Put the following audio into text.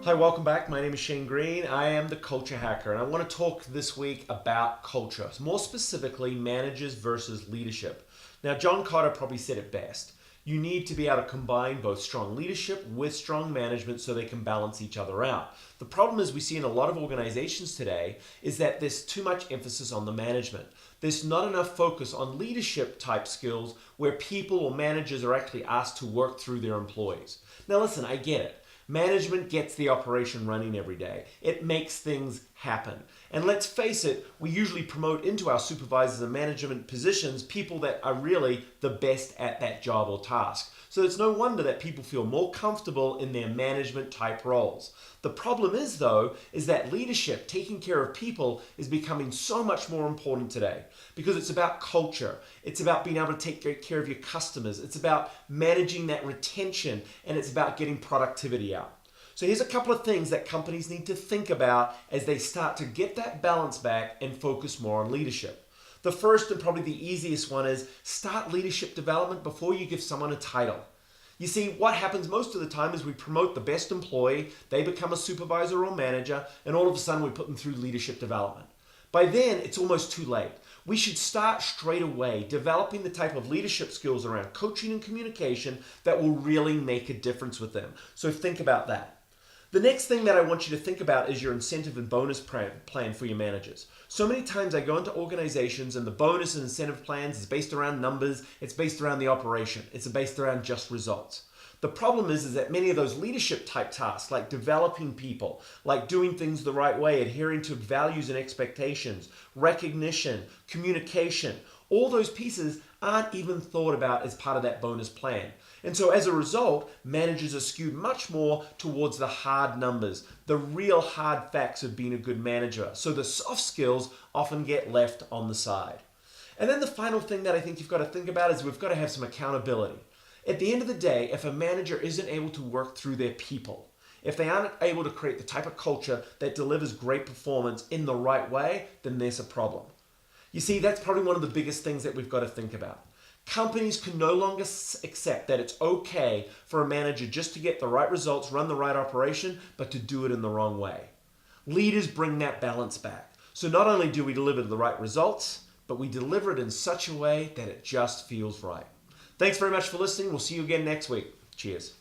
Hi, welcome back. My name is Shane Green. I am the Culture Hacker, and I want to talk this week about culture, more specifically managers versus leadership. Now, John Kotter probably said it best. You need to be able to combine both strong leadership with strong management so they can balance each other out. The problem is we see in a lot of organizations today is that there's too much emphasis on the management. There's not enough focus on leadership type skills where people or managers are actually asked to work through their employees. Now listen, I get it. Management gets the operation running every day. It makes things happen. And let's face it, we usually promote into our supervisors and management positions people that are really the best at that job or task. So it's no wonder that people feel more comfortable in their management type roles. The problem is though, is that leadership, taking care of people, is becoming so much more important today because it's about culture. It's about being able to take great care of your customers. It's about managing that retention, and it's about getting productivity out. So here's a couple of things that companies need to think about as they start to get that balance back and focus more on leadership. The first and probably the easiest one is start leadership development before you give someone a title. You see, what happens most of the time is we promote the best employee, they become a supervisor or manager, and all of a sudden we put them through leadership development. By then, it's almost too late. We should start straight away developing the type of leadership skills around coaching and communication that will really make a difference with them. So think about that. The next thing that I want you to think about is your incentive and bonus plan for your managers. So many times I go into organizations and the bonus and incentive plans is based around numbers, it's based around the operation, it's based around just results. The problem is that many of those leadership type tasks, like developing people, like doing things the right way, adhering to values and expectations, recognition, communication, all those pieces aren't even thought about as part of that bonus plan. And so as a result, managers are skewed much more towards the hard numbers, the real hard facts of being a good manager. So the soft skills often get left on the side. And then the final thing that I think you've got to think about is we've got to have some accountability. At the end of the day, if a manager isn't able to work through their people, if they aren't able to create the type of culture that delivers great performance in the right way, then there's a problem. You see, that's probably one of the biggest things that we've got to think about. Companies can no longer accept that it's okay for a manager just to get the right results, run the right operation, but to do it in the wrong way. Leaders bring that balance back. So not only do we deliver the right results, but we deliver it in such a way that it just feels right. Thanks very much for listening. We'll see you again next week. Cheers.